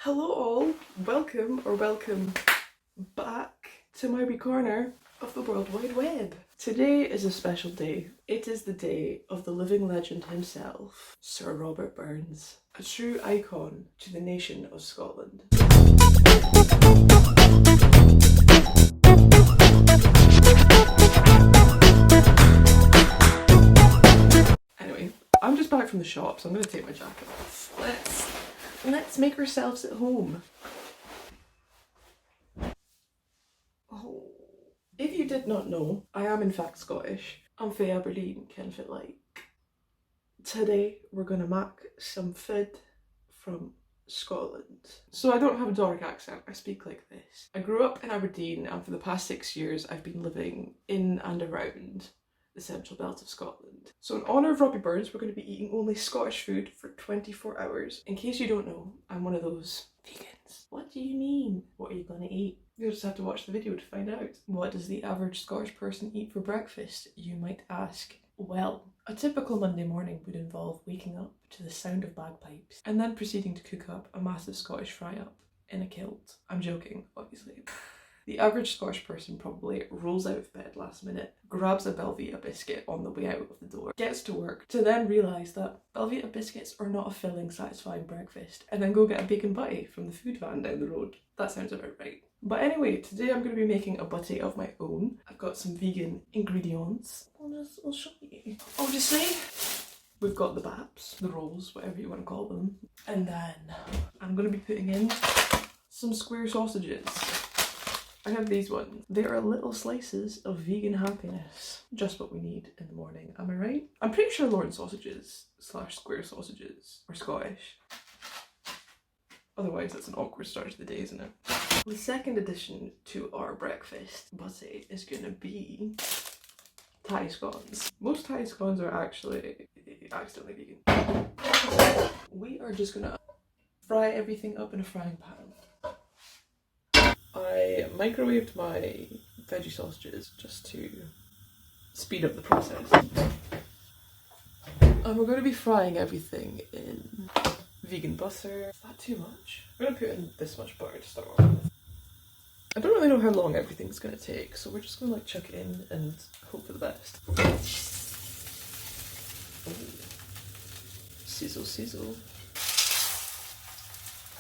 Hello all, welcome back to my wee corner of the World Wide Web. Today is a special day. It is the day of the living legend himself, Sir Robert Burns, a true icon to the nation of Scotland. Anyway, I'm just back from the shop, so I'm going to take my jacket off. Let's make ourselves at home. Oh. If you did not know, I am in fact Scottish. I'm fae Aberdeen, ken fit like. Today we're gonna make some food from Scotland. So I don't have a Doric accent, I speak like this. I grew up in Aberdeen and for the past 6 years I've been living in and around the central belt of Scotland. So in honour of Robbie Burns, we're going to be eating only Scottish food for 24 hours. In case you don't know, I'm one of those vegans. What do you mean? What are you going to eat? You'll just have to watch the video to find out. What does the average Scottish person eat for breakfast, you might ask? Well, a typical Monday morning would involve waking up to the sound of bagpipes and then proceeding to cook up a massive Scottish fry-up in a kilt. I'm joking, obviously. The average Scottish person probably rolls out of bed last minute, grabs a Belvita biscuit on the way out of the door, gets to work, to then realise that Belvita biscuits are not a filling, satisfying breakfast, and then go get a bacon butty from the food van down the road. That sounds about right. But anyway, today I'm going to be making a butty of my own. I've got some vegan ingredients. I'll show you. Obviously, we've got the baps, the rolls, whatever you want to call them. And then I'm going to be putting in some square sausages. I have these ones. They are little slices of vegan happiness. Just what we need in the morning, am I right? I'm pretty sure Lorne sausages / square sausages are Scottish. Otherwise it's an awkward start to the day, isn't it? The second addition to our breakfast butty is going to be Thai scones. Most Thai scones are actually accidentally vegan. We are just going to fry everything up in a frying pan. I microwaved my veggie sausages just to speed up the process. And we're going to be frying everything in vegan butter. Is that too much? I'm going to put in this much butter to start with. I don't really know how long everything's going to take, so we're just going to like chuck it in and hope for the best. Ooh. Sizzle, sizzle.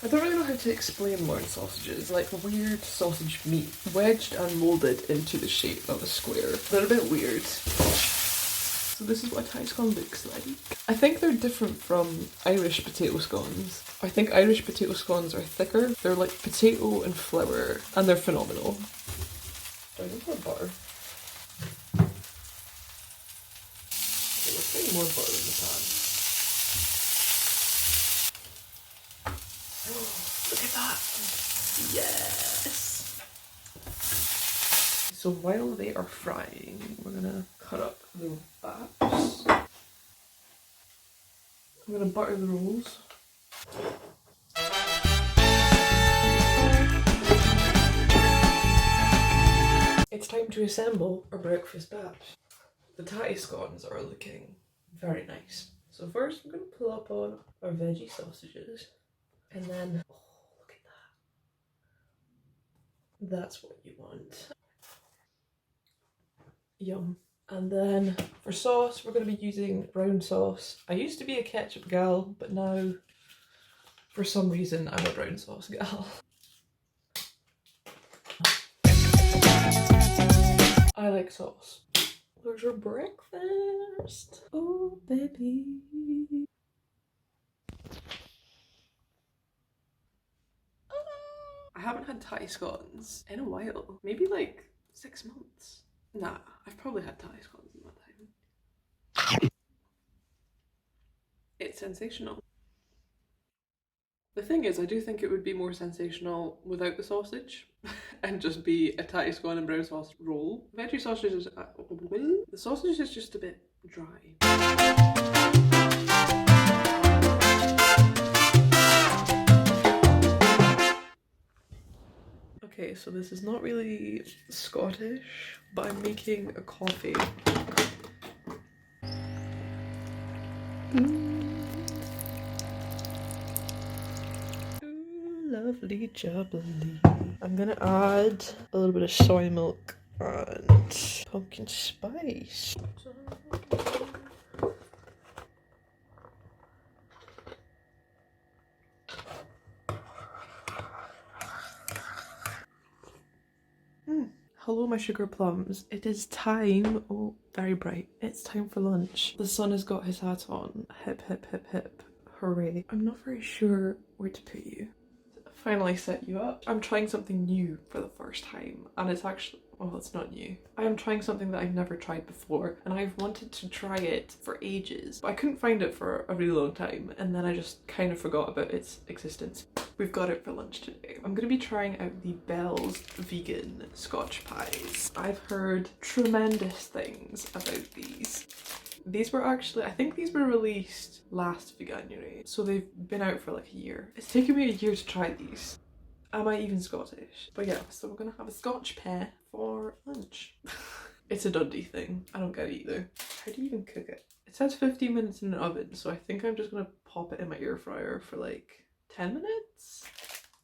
I don't really know how to explain Lorne sausages, like weird sausage meat wedged and moulded into the shape of a square. They're a bit weird. So this is what a Thai scone looks like. I think they're different from Irish potato scones. I think Irish potato scones are thicker. They're like potato and flour and they're phenomenal. Do I need more butter? Okay, let's get more butter in the pan. Look at that! Yes! So while they are frying, we're gonna cut up the baps. I'm gonna butter the rolls. It's time to assemble our breakfast baps. The Thai scones are looking very nice. So first we're gonna pull up on our veggie sausages. And then, oh, look at that. That's what you want. Yum. And then for sauce, we're going to be using brown sauce. I used to be a ketchup gal, but now, for some reason, I'm a brown sauce gal. I like sauce. There's your breakfast. Oh, baby. I haven't had Thai scones in a while. Maybe like 6 months. Nah, I've probably had Thai scones in that time. It's sensational. The thing is, I do think it would be more sensational without the sausage and just be a Thai scone and brown sauce roll. Veggie sausage is... the sausage is just a bit dry. Okay, so this is not really Scottish, but I'm making a coffee. Ooh la lovely jubbly. I'm gonna add a little bit of soy milk and pumpkin spice. Hello my sugar plums, it is time, oh very bright, it's time for lunch. The sun has got his hat on, hip hip hip hip, hooray. I'm not very sure where to put you. Finally set you up. I'm trying something new for the first time and it's actually, well it's not new. I am trying something that I've never tried before and I've wanted to try it for ages but I couldn't find it for a really long time and then I just kind of forgot about its existence. We've got it for lunch today. I'm going to be trying out the Bell's vegan Scotch pies. I've heard tremendous things about these. These were actually, I think these were released last Veganuary, so they've been out for like a year. It's taken me a year to try these. Am I even Scottish? But yeah, so we're gonna have a Scotch pie for lunch. It's a Dundee thing. I don't get it either. How do you even cook it? It says 15 minutes in an oven, so I think I'm just gonna pop it in my air fryer for like 10 minutes?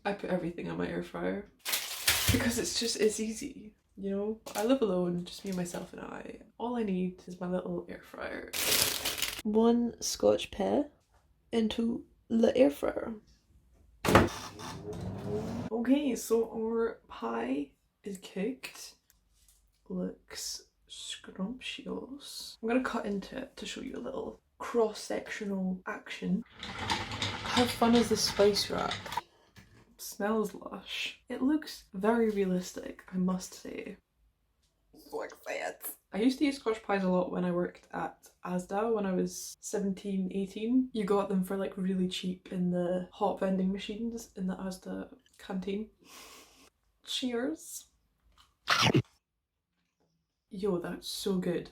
I put everything in my air fryer because it's easy. You know, I live alone, just me, myself and I. All I need is my little air fryer. One Scotch pie into the air fryer. Okay, so our pie is cooked. Looks scrumptious. I'm gonna cut into it to show you a little cross-sectional action. How fun is the spice wrap? Smells lush. It looks very realistic, I must say. So excited. I used to use Scotch pies a lot when I worked at Asda when I was 17, 18. You got them for like really cheap in the hot vending machines in the Asda canteen. Cheers. Yo, that's so good.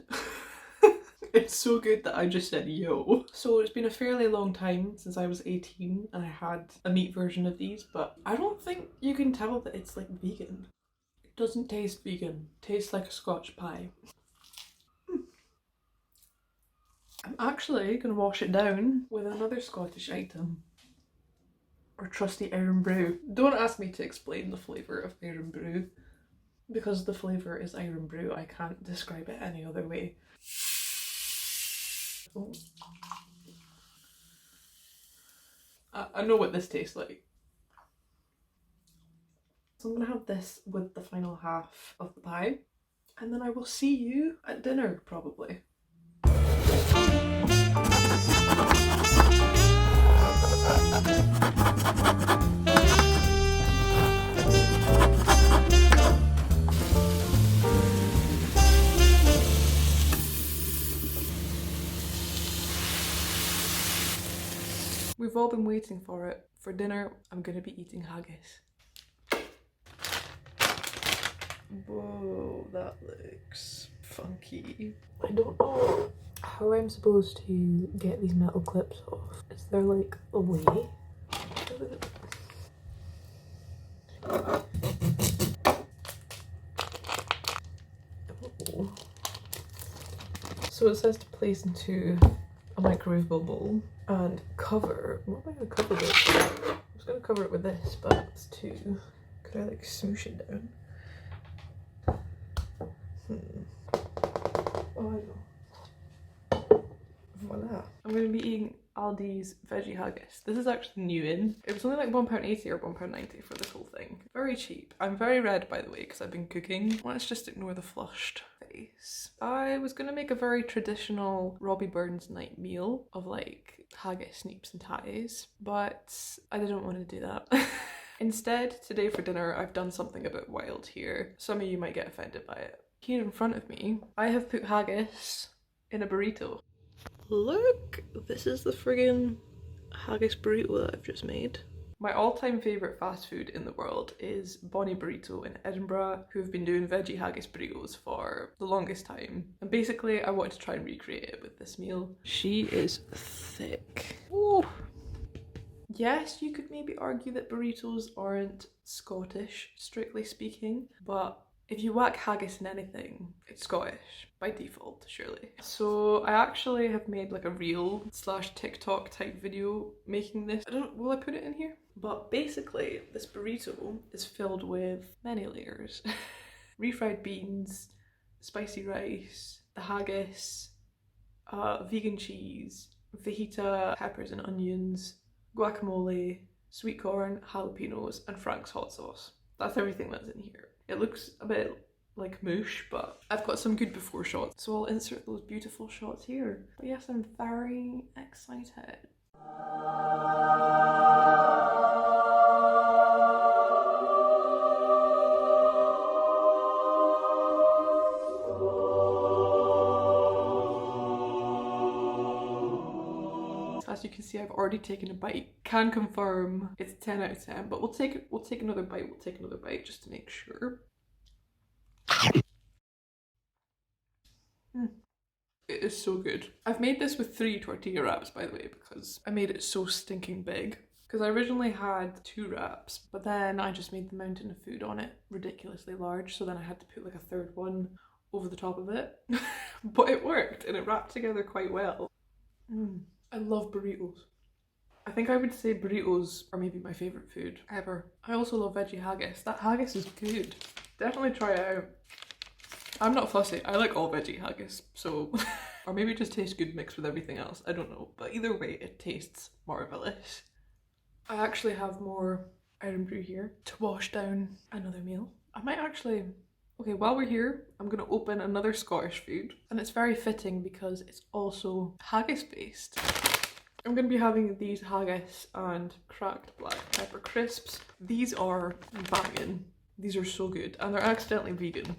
It's so good that I just said yo. So it's been a fairly long time since I was 18 and I had a meat version of these, but I don't think you can tell that it's like vegan. It doesn't taste vegan. It tastes like a Scotch pie. I'm actually gonna wash it down with another Scottish item. Our trusty Iron Brew. Don't ask me to explain the flavour of Iron Brew. Because the flavour is Iron Brew, I can't describe it any other way. Oh. I know what this tastes like. So I'm gonna have this with the final half of the pie and then I will see you at dinner probably. We've all been waiting for it. For dinner, I'm gonna be eating haggis. Whoa, that looks funky. I don't know how I'm supposed to get these metal clips off. Is there like a way? Oh. So it says to place into a microwavable bowl and cover. What am I going to cover this with? I was going to cover it with this, but it's too. Could I like smoosh it down? Oh no. Voila. I'm going to be eating Aldi's veggie haggis. This is actually new in. It was only like £1.80 or £1.90 for this whole thing. Very cheap. I'm very red by the way because I've been cooking. Let's just ignore the flushed face. I was going to make a very traditional Robbie Burns night meal of like haggis, neeps and ties, but I didn't want to do that. Instead, today for dinner I've done something a bit wild here. Some of you might get offended by it. Here in front of me, I have put haggis in a burrito. Look, this is the friggin' haggis burrito that I've just made. My all-time favourite fast food in the world is Bonnie Burrito in Edinburgh, who've been doing veggie haggis burritos for the longest time. And basically I wanted to try and recreate it with this meal. She is thick. Ooh. Yes, you could maybe argue that burritos aren't Scottish, strictly speaking, but if you whack haggis in anything, it's Scottish by default, surely. So I actually have made like a reel / TikTok type video making this. Will I put it in here? But basically, this burrito is filled with many layers. Refried beans, spicy rice, the haggis, vegan cheese, fajita, peppers and onions, guacamole, sweet corn, jalapenos, and Frank's hot sauce. That's everything that's in here. It looks a bit like mush, but I've got some good before shots, so I'll insert those beautiful shots here. But yes, I'm very excited. As you can see, I've already taken a bite. Can confirm it's 10 out of 10, but we'll take another bite just to make sure. It is so good. I've made this with 3 tortilla wraps, by the way, because I made it so stinking big. Because I originally had 2 wraps, but then I just made the mountain of food on it ridiculously large, so then I had to put like a 3rd one over the top of it. But it worked, and it wrapped together quite well. I love burritos. I think I would say burritos are maybe my favourite food ever. I also love veggie haggis. That haggis is good. Definitely try it out. I'm not fussy. I like all veggie haggis, so... or maybe it just tastes good mixed with everything else. I don't know. But either way, it tastes marvellous. I actually have more iron brew here to wash down another meal. I might actually... Okay, while we're here, I'm going to open another Scottish food. And it's very fitting because it's also haggis based. I'm going to be having these haggis and cracked black pepper crisps. These are banging. These are so good. And they're accidentally vegan.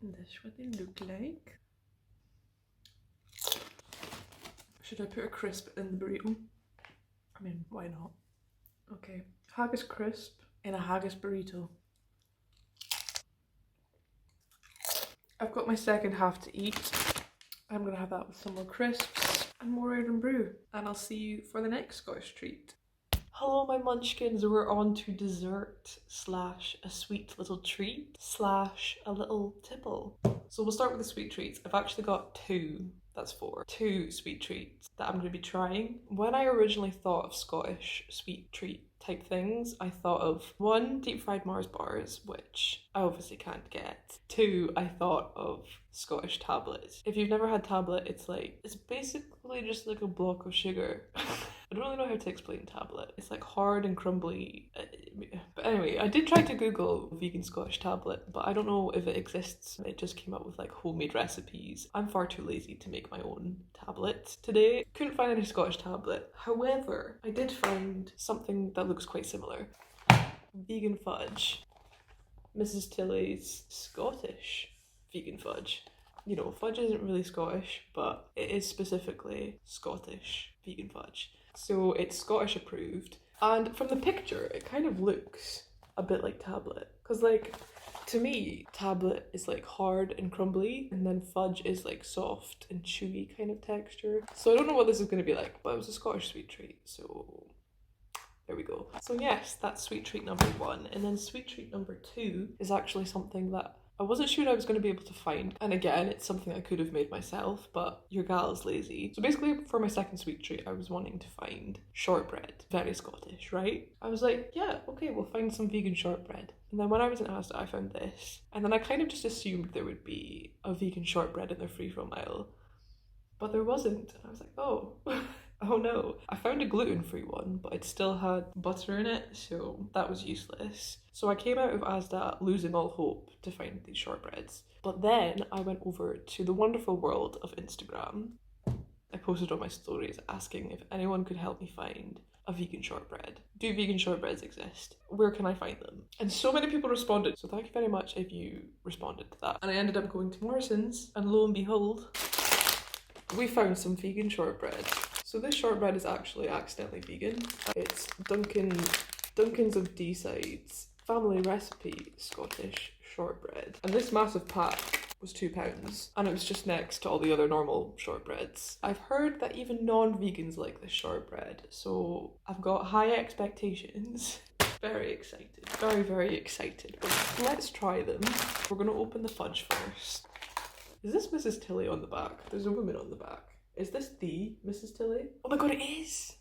This is what they look like. Should I put a crisp in the burrito? I mean, why not? Okay, haggis crisp in a haggis burrito. I've got my second half to eat. I'm gonna have that with some more crisps and more iron brew. And I'll see you for the next Scottish treat. Hello my munchkins, we're on to dessert slash a sweet little treat slash a little tipple. So we'll start with the sweet treats. I've actually got 2, that's 4, 2 sweet treats that I'm going to be trying. When I originally thought of Scottish sweet treat type things, I thought of 1, deep fried Mars bars, which I obviously can't get. 2, I thought of Scottish tablets. If you've never had tablet, it's basically just like a block of sugar. I don't really know how to explain tablet. It's like hard and crumbly. But anyway, I did try to Google vegan Scottish tablet, but I don't know if it exists. It just came up with like homemade recipes. I'm far too lazy to make my own tablet today. Couldn't find any Scottish tablet. However, I did find something that looks quite similar. Vegan fudge. Mrs. Tilley's Scottish vegan fudge. You know, fudge isn't really Scottish, but it is specifically Scottish vegan fudge. So it's Scottish approved. And from the picture, it kind of looks a bit like tablet. Because like, to me, tablet is like hard and crumbly, and then fudge is like soft and chewy kind of texture. So I don't know what this is going to be like, but it was a Scottish sweet treat, so there we go. So yes, that's sweet treat number 1. And then sweet treat number 2 is actually something that I wasn't sure I was going to be able to find. And again, it's something I could have made myself, but your gal is lazy. So basically for my second sweet treat, I was wanting to find shortbread. Very Scottish, right? I was like, yeah, okay, we'll find some vegan shortbread. And then when I was in Asda, I found this. And then I kind of just assumed there would be a vegan shortbread in their free-from aisle. But there wasn't. And I was like, oh, oh no. I found a gluten-free one, but it still had butter in it, so that was useless. So I came out of Asda losing all hope to find these shortbreads. But then I went over to the wonderful world of Instagram. I posted on my stories asking if anyone could help me find a vegan shortbread. Do vegan shortbreads exist? Where can I find them? And so many people responded, so thank you very much if you responded to that. And I ended up going to Morrison's, and lo and behold, we found some vegan shortbread. So this shortbread is actually accidentally vegan. It's Duncan's of D-Sides family recipe Scottish shortbread. And this massive pack was £2, and it was just next to all the other normal shortbreads. I've heard that even non-vegans like this shortbread, so I've got high expectations. Very excited, very, very excited. But let's try them. We're gonna open the fudge first. Is this Mrs. Tilley on the back? There's a woman on the back. Is this the Mrs. Tilley? Oh my god, it is!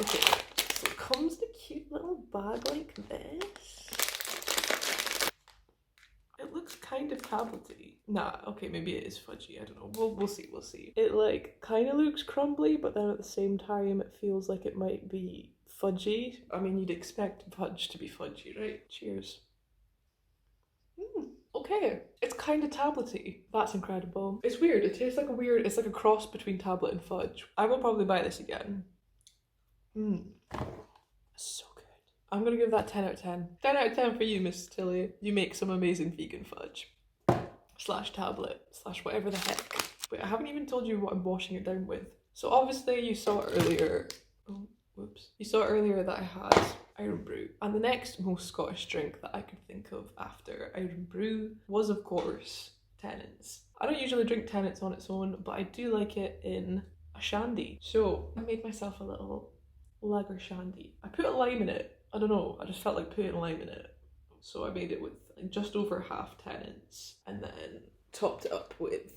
Okay, so it comes in a cute little bag like this. It looks kind of tablety. Nah, okay, maybe it is fudgy. I don't know. We'll see. We'll see. It like kind of looks crumbly, but then at the same time, it feels like it might be fudgy. I mean, you'd expect fudge to be fudgy, right? Cheers. Okay, it's kind of tablety. That's incredible. It's weird. It tastes like a weird. It's like a cross between tablet and fudge. I will probably buy this again. So good. I'm gonna give that 10 out of 10. 10 out of 10 for you, Miss Tilly. You make some amazing vegan fudge. Slash tablet. Slash whatever the heck. Wait, I haven't even told you what I'm washing it down with. So obviously you saw earlier. Oh, whoops. You saw earlier that I had Iron Brew. And the next most Scottish drink that I could think of after Iron Brew was, of course, Tennent's. I don't usually drink Tennent's on its own, but I do like it in a shandy. So I made myself a little lager shandy. I put a lime in it. I don't know, I just felt like putting a lime in it. So I made it with just over half Tennent's and then topped it up with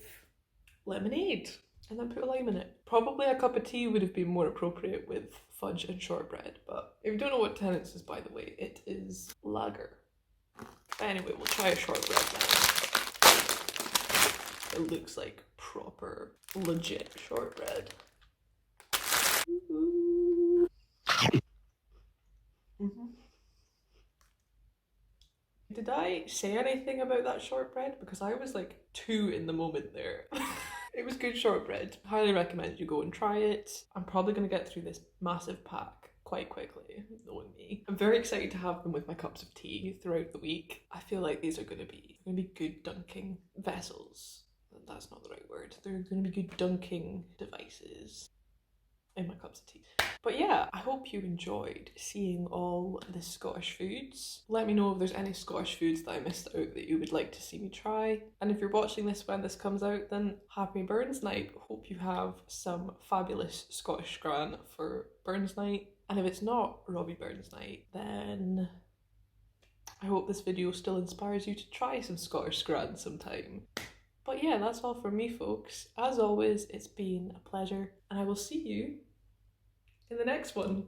lemonade and then put a lime in it. Probably a cup of tea would have been more appropriate with fudge and shortbread, but if you don't know what Tennent's is, by the way, it is lager. Anyway, we'll try a shortbread now. It looks like proper, legit shortbread. Did I say anything about that shortbread? Because I was like 2 in the moment there. It was good shortbread. Highly recommend you go and try it. I'm probably going to get through this massive pack quite quickly, knowing me. I'm very excited to have them with my cups of tea throughout the week. I feel like these are going to be good dunking vessels. That's not the right word. They're going to be good dunking devices in my cups of tea. But yeah, I hope you enjoyed seeing all the Scottish foods. Let me know if there's any Scottish foods that I missed out that you would like to see me try. And if you're watching this when this comes out, then happy Burns Night. Hope you have some fabulous Scottish scran for Burns Night. And if it's not Robbie Burns Night, then I hope this video still inspires you to try some Scottish scran sometime. But yeah, that's all from me, folks. As always, it's been a pleasure, and I will see you in the next one.